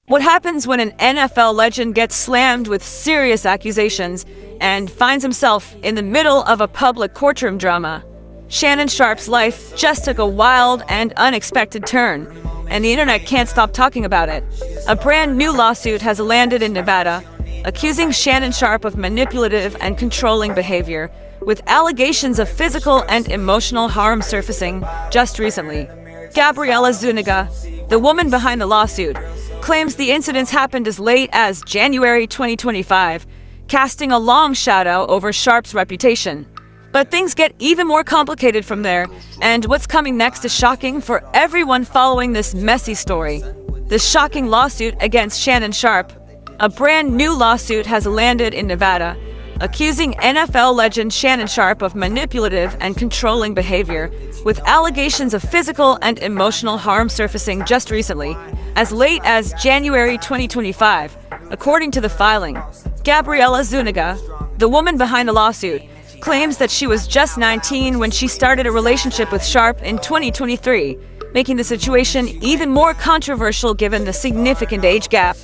What happens when an NFL legend gets slammed with serious accusations and finds himself in the middle of a public courtroom drama? Shannon Sharpe's life just took a wild and unexpected turn, and the internet can't stop talking about it. A brand new lawsuit has landed in Nevada, accusing Shannon Sharpe of manipulative and controlling behavior, with allegations of physical and emotional harm surfacing just recently. Gabriella Zuniga, the woman behind the lawsuit, claims the incidents happened as late as January 2025, casting a long shadow over Sharpe's reputation. But things get even more complicated from there, and what's coming next is shocking for everyone following this messy story. The shocking lawsuit against Shannon Sharpe. A brand new lawsuit has landed in Nevada, accusing NFL legend Shannon Sharpe of manipulative and controlling behavior, with allegations of physical and emotional harm surfacing just recently, as late as January 2025, according to the filing. Gabriella Zuniga, the woman behind the lawsuit, claims that she was just 19 when she started a relationship with Sharpe in 2023, making the situation even more controversial given the significant age gap.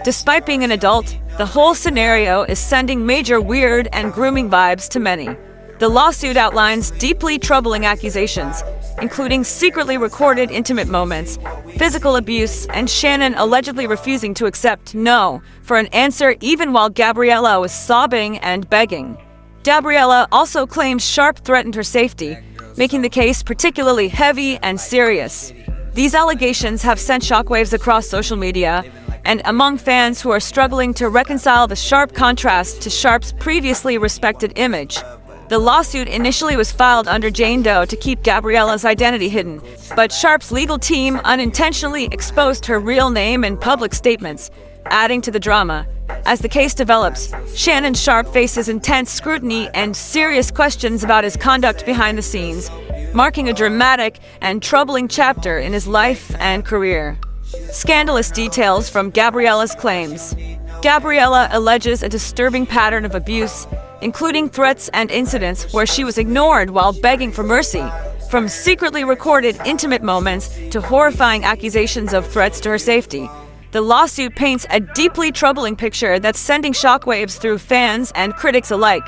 Despite being an adult, the whole scenario is sending major weird and grooming vibes to many. The lawsuit outlines deeply troubling accusations, including secretly recorded intimate moments, physical abuse, and Shannon allegedly refusing to accept no for an answer even while Gabriella was sobbing and begging. Gabriella also claims Sharpe threatened her safety, making the case particularly heavy and serious. These allegations have sent shockwaves across social media and among fans who are struggling to reconcile the sharp contrast to Sharpe's previously respected image. The lawsuit initially was filed under Jane Doe to keep Gabriella's identity hidden, but Sharpe's legal team unintentionally exposed her real name in public statements, adding to the drama. As the case develops, Shannon Sharpe faces intense scrutiny and serious questions about his conduct behind the scenes, marking a dramatic and troubling chapter in his life and career. Scandalous details from Gabriella's claims. Gabriella alleges a disturbing pattern of abuse, including threats and incidents where she was ignored while begging for mercy, from secretly recorded intimate moments to horrifying accusations of threats to her safety. The lawsuit paints a deeply troubling picture that's sending shockwaves through fans and critics alike.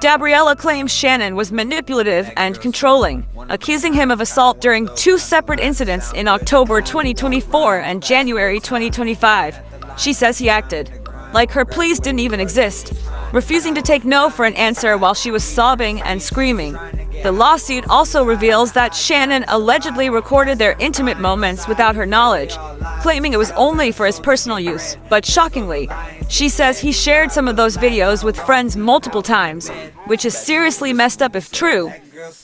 Gabriella claims Shannon was manipulative and controlling, accusing him of assault during two separate incidents in October 2024 and January 2025. She says he acted like her pleas didn't even exist, refusing to take no for an answer while she was sobbing and screaming. The lawsuit also reveals that Shannon allegedly recorded their intimate moments without her knowledge, claiming it was only for his personal use. But shockingly, she says he shared some of those videos with friends multiple times, which is seriously messed up if true.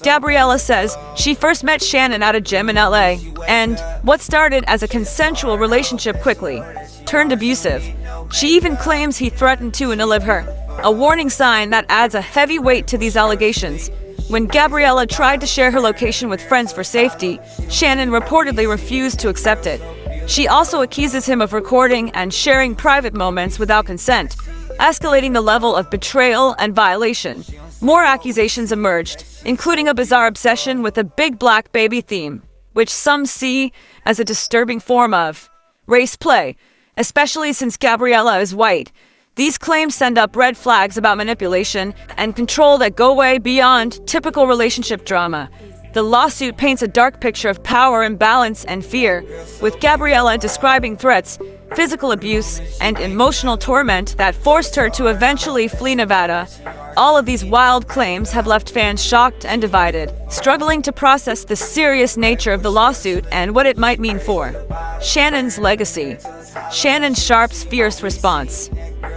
Gabriella says she first met Shannon at a gym in LA, and what started as a consensual relationship quickly turned abusive. She even claims he threatened to unalive her, a warning sign that adds a heavy weight to these allegations. When Gabriella tried to share her location with friends for safety, Shannon reportedly refused to accept it. She also accuses him of recording and sharing private moments without consent, escalating the level of betrayal and violation. More accusations emerged, including a bizarre obsession with a big black baby theme, which some see as a disturbing form of race play, especially since Gabriella is white. These claims send up red flags about manipulation and control that go way beyond typical relationship drama. The lawsuit paints a dark picture of power imbalance and fear, with Gabriella describing threats, physical abuse, and emotional torment that forced her to eventually flee Nevada. All of these wild claims have left fans shocked and divided, struggling to process the serious nature of the lawsuit and what it might mean for Shannon's legacy. Shannon Sharpe's fierce response.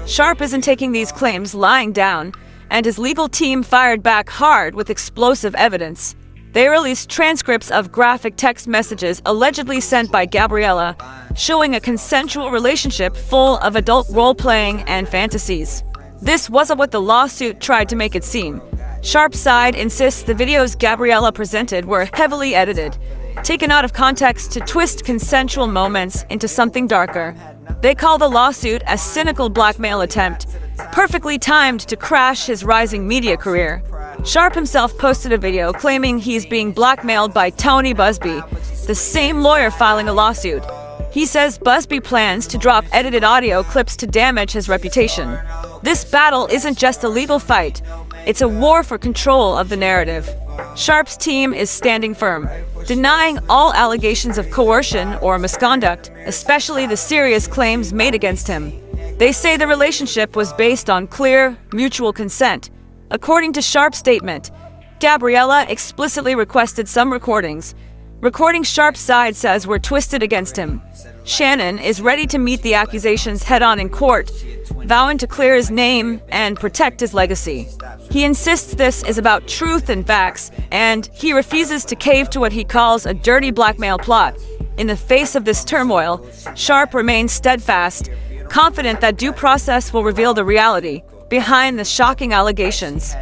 Sharpe isn't taking these claims lying down, and his legal team fired back hard with explosive evidence. They released transcripts of graphic text messages allegedly sent by Gabriella, showing a consensual relationship full of adult role-playing and fantasies. This wasn't what the lawsuit tried to make it seem. Sharpe's side insists the videos Gabriella presented were heavily edited, taken out of context to twist consensual moments into something darker. They call the lawsuit a cynical blackmail attempt, perfectly timed to crash his rising media career. Sharpe himself posted a video claiming he's being blackmailed by Tony Busby, the same lawyer filing a lawsuit. He says Busby plans to drop edited audio clips to damage his reputation. This battle isn't just a legal fight, it's a war for control of the narrative. Sharpe's team is standing firm, denying all allegations of coercion or misconduct, especially the serious claims made against him. They say the relationship was based on clear, mutual consent. According to Sharpe's statement, Gabriella explicitly requested some recordings. Recording Sharpe's side says were twisted against him. Shannon is ready to meet the accusations head-on in court, vowing to clear his name and protect his legacy. He insists this is about truth and facts, and he refuses to cave to what he calls a dirty blackmail plot. In the face of this turmoil, Sharpe remains steadfast, confident that due process will reveal the reality behind the shocking allegations.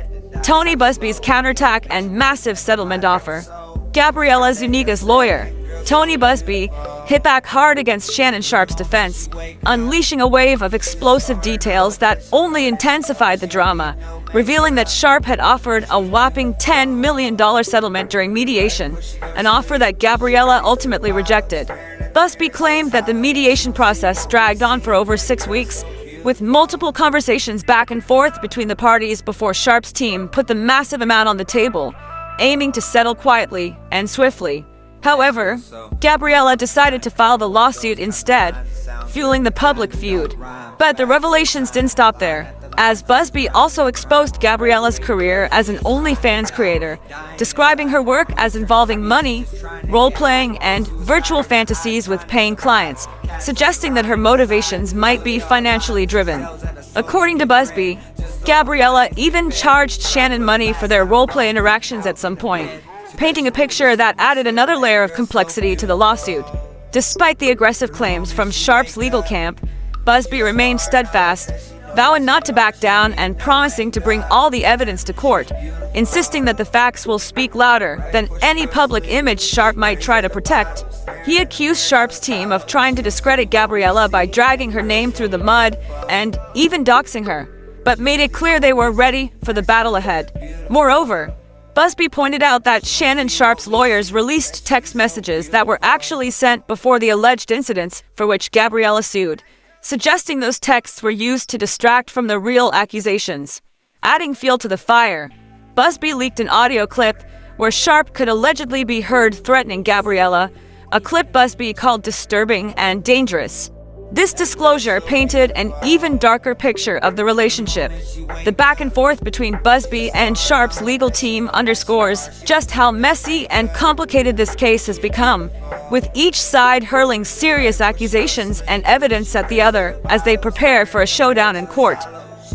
Tony Busby's counterattack and massive settlement offer. Gabriella Zuniga's lawyer, Tony Busby, hit back hard against Shannon Sharpe's defense, unleashing a wave of explosive details that only intensified the drama, revealing that Sharpe had offered a whopping $10 million settlement during mediation, an offer that Gabriella ultimately rejected. Busby claimed that the mediation process dragged on for over 6 weeks, with multiple conversations back and forth between the parties before Sharpe's team put the massive amount on the table, aiming to settle quietly and swiftly. However, Gabriella decided to file the lawsuit instead, fueling the public feud. But the revelations didn't stop there, as Busby also exposed Gabriella's career as an OnlyFans creator, describing her work as involving money, role-playing, and virtual fantasies with paying clients, suggesting that her motivations might be financially driven. According to Busby, Gabriella even charged Shannon money for their role-play interactions at some point, painting a picture that added another layer of complexity to the lawsuit. Despite the aggressive claims from Sharpe's legal camp, Busby remained steadfast, vowing not to back down and promising to bring all the evidence to court, insisting that the facts will speak louder than any public image Sharpe might try to protect. He accused Sharpe's team of trying to discredit Gabriella by dragging her name through the mud and even doxing her, but made it clear they were ready for the battle ahead. Moreover, Busby pointed out that Shannon Sharpe's lawyers released text messages that were actually sent before the alleged incidents for which Gabriella sued, suggesting those texts were used to distract from the real accusations. Adding fuel to the fire, Busby leaked an audio clip where Sharpe could allegedly be heard threatening Gabriella, a clip Busby called disturbing and dangerous. This disclosure painted an even darker picture of the relationship. The back and forth between Busby and Sharpe's legal team underscores just how messy and complicated this case has become, with each side hurling serious accusations and evidence at the other as they prepare for a showdown in court.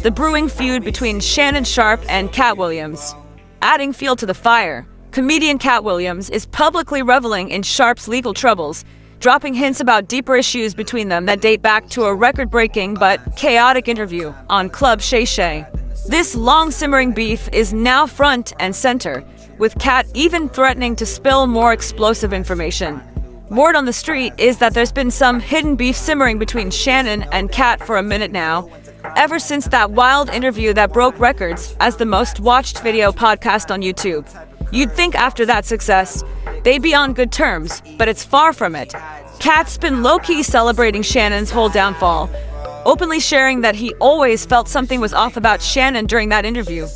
The brewing feud between Shannon Sharpe and Katt Williams. Adding fuel to the fire, comedian Katt Williams is publicly reveling in Sharpe's legal troubles, dropping hints about deeper issues between them that date back to a record-breaking but chaotic interview on Club Shay Shay. This long-simmering beef is now front and center, with Katt even threatening to spill more explosive information. Word on the street is that there's been some hidden beef simmering between Shannon and Katt for a minute now, ever since that wild interview that broke records as the most watched video podcast on YouTube. You'd think after that success, they'd be on good terms, but it's far from it. Katt's been low-key celebrating Shannon's whole downfall, openly sharing that he always felt something was off about Shannon during that interview.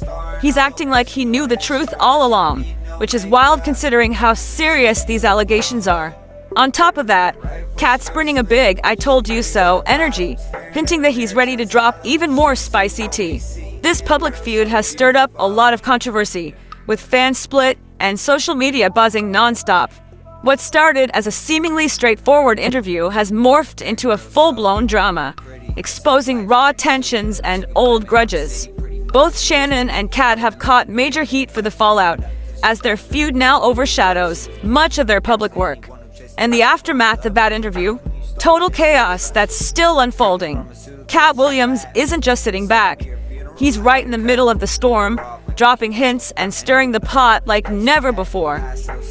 He's acting like he knew the truth all along, which is wild considering how serious these allegations are. On top of that, Katt's bringing a big "I told you so" energy, hinting that he's ready to drop even more spicy tea. This public feud has stirred up a lot of controversy, with fans split and social media buzzing non-stop. What started as a seemingly straightforward interview has morphed into a full-blown drama, exposing raw tensions and old grudges. Both Shannon and Katt have caught major heat for the fallout, as their feud now overshadows much of their public work. And the aftermath of that interview? Total chaos that's still unfolding. Katt Williams isn't just sitting back. He's right in the middle of the storm, dropping hints and stirring the pot like never before.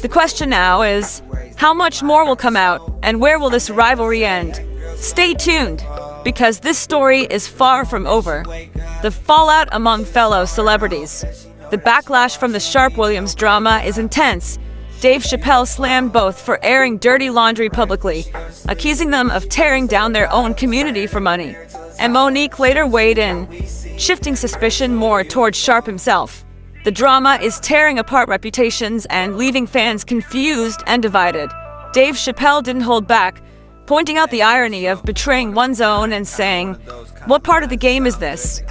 The question now is, how much more will come out, and where will this rivalry end? Stay tuned, because this story is far from over. The fallout among fellow celebrities. The backlash from the Sharpe-Williams drama is intense, Dave Chappelle slammed both for airing dirty laundry publicly, accusing them of tearing down their own community for money. And Monique later weighed in, shifting suspicion more towards Sharpe himself. The drama is tearing apart reputations and leaving fans confused and divided. Dave Chappelle didn't hold back, pointing out the irony of betraying one's own and saying, "What part of the game is this?"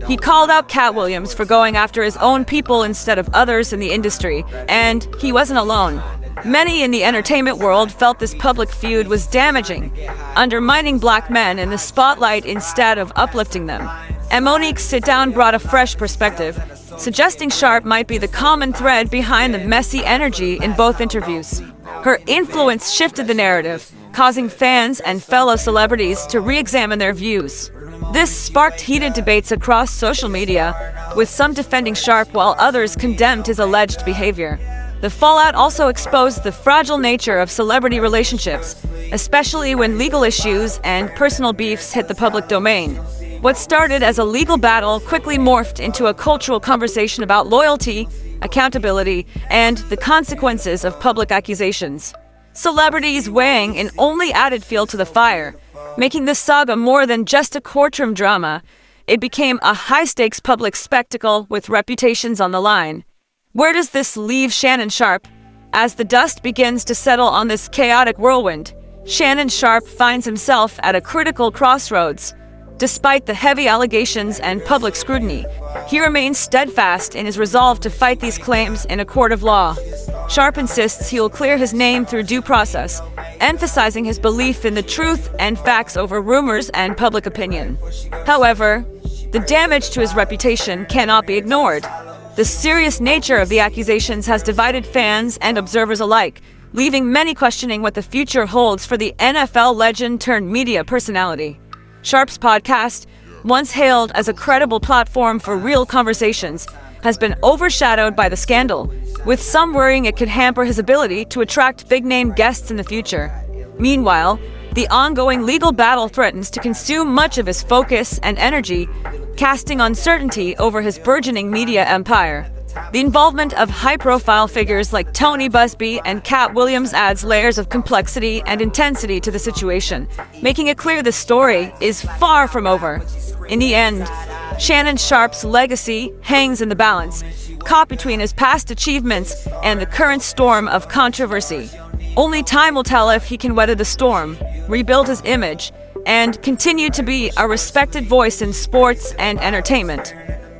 He called out Katt Williams for going after his own people instead of others in the industry, and he wasn't alone. Many in the entertainment world felt this public feud was damaging, undermining black men in the spotlight instead of uplifting them. And Monique's sit-down brought a fresh perspective, suggesting Sharpe might be the common thread behind the messy energy in both interviews. Her influence shifted the narrative, causing fans and fellow celebrities to re-examine their views. This sparked heated debates across social media, with some defending Sharpe while others condemned his alleged behavior. The fallout also exposed the fragile nature of celebrity relationships, especially when legal issues and personal beefs hit the public domain. What started as a legal battle quickly morphed into a cultural conversation about loyalty, accountability, and the consequences of public accusations. Celebrities weighing in only added fuel to the fire, making this saga more than just a courtroom drama. It became a high-stakes public spectacle with reputations on the line. Where does this leave Shannon Sharpe? As the dust begins to settle on this chaotic whirlwind, Shannon Sharpe finds himself at a critical crossroads. Despite the heavy allegations and public scrutiny, he remains steadfast in his resolve to fight these claims in a court of law. Sharpe insists he will clear his name through due process, emphasizing his belief in the truth and facts over rumors and public opinion. However, the damage to his reputation cannot be ignored. The serious nature of the accusations has divided fans and observers alike, leaving many questioning what the future holds for the NFL legend turned media personality. Sharpe's podcast, once hailed as a credible platform for real conversations, has been overshadowed by the scandal, with some worrying it could hamper his ability to attract big-name guests in the future. Meanwhile, the ongoing legal battle threatens to consume much of his focus and energy, casting uncertainty over his burgeoning media empire. The involvement of high-profile figures like Tony Busby and Katt Williams adds layers of complexity and intensity to the situation, making it clear the story is far from over. In the end, Shannon Sharpe's legacy hangs in the balance, caught between his past achievements and the current storm of controversy. Only time will tell if he can weather the storm, rebuild his image, and continue to be a respected voice in sports and entertainment.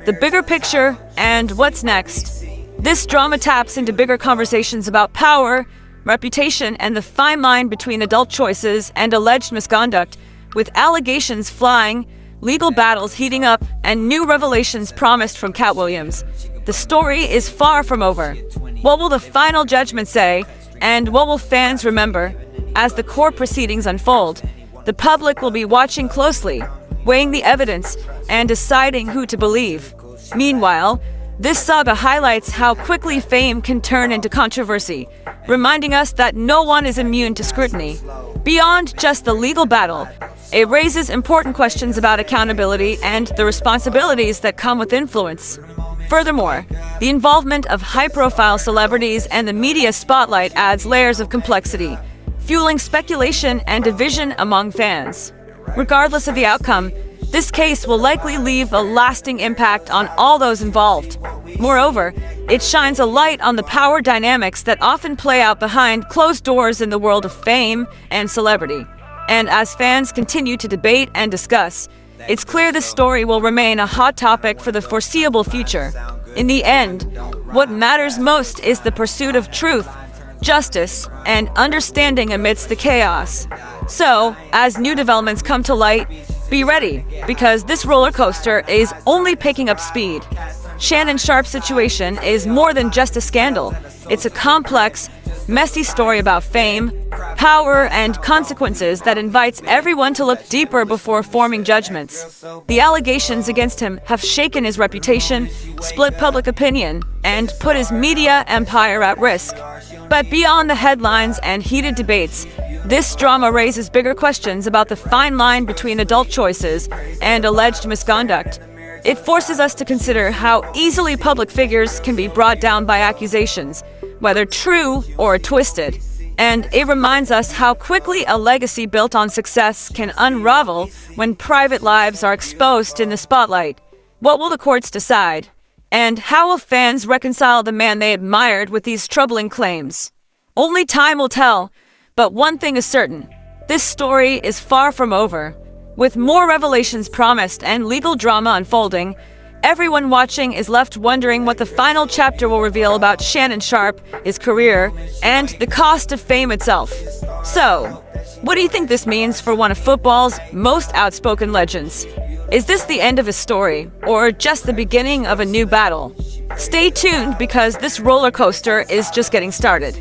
The bigger picture and what's next. This drama taps into bigger conversations about power, reputation, and the fine line between adult choices and alleged misconduct, with allegations flying, legal battles heating up, and new revelations promised from Katt Williams. The story is far from over. What will the final judgment say, and what will fans remember? As the court proceedings unfold, the public will be watching closely, weighing the evidence, and deciding who to believe. Meanwhile, this saga highlights how quickly fame can turn into controversy, reminding us that no one is immune to scrutiny. Beyond just the legal battle, it raises important questions about accountability and the responsibilities that come with influence. Furthermore, the involvement of high-profile celebrities and the media spotlight adds layers of complexity, fueling speculation and division among fans. Regardless of the outcome, this case will likely leave a lasting impact on all those involved. Moreover, it shines a light on the power dynamics that often play out behind closed doors in the world of fame and celebrity. And as fans continue to debate and discuss, it's clear this story will remain a hot topic for the foreseeable future. In the end, what matters most is the pursuit of truth, justice, and understanding amidst the chaos. So, as new developments come to light, be ready, because this roller coaster is only picking up speed. Shannon Sharpe's situation is more than just a scandal. It's a complex, messy story about fame, power, and consequences that invites everyone to look deeper before forming judgments. The allegations against him have shaken his reputation, split public opinion, and put his media empire at risk. But beyond the headlines and heated debates, this drama raises bigger questions about the fine line between adult choices and alleged misconduct. It forces us to consider how easily public figures can be brought down by accusations, whether true or twisted. And it reminds us how quickly a legacy built on success can unravel when private lives are exposed in the spotlight. What will the courts decide? And how will fans reconcile the man they admired with these troubling claims? Only time will tell, but one thing is certain. This story is far from over. With more revelations promised and legal drama unfolding, everyone watching is left wondering what the final chapter will reveal about Shannon Sharpe, his career, and the cost of fame itself. So, what do you think this means for one of football's most outspoken legends? Is this the end of his story, or just the beginning of a new battle? Stay tuned because this roller coaster is just getting started.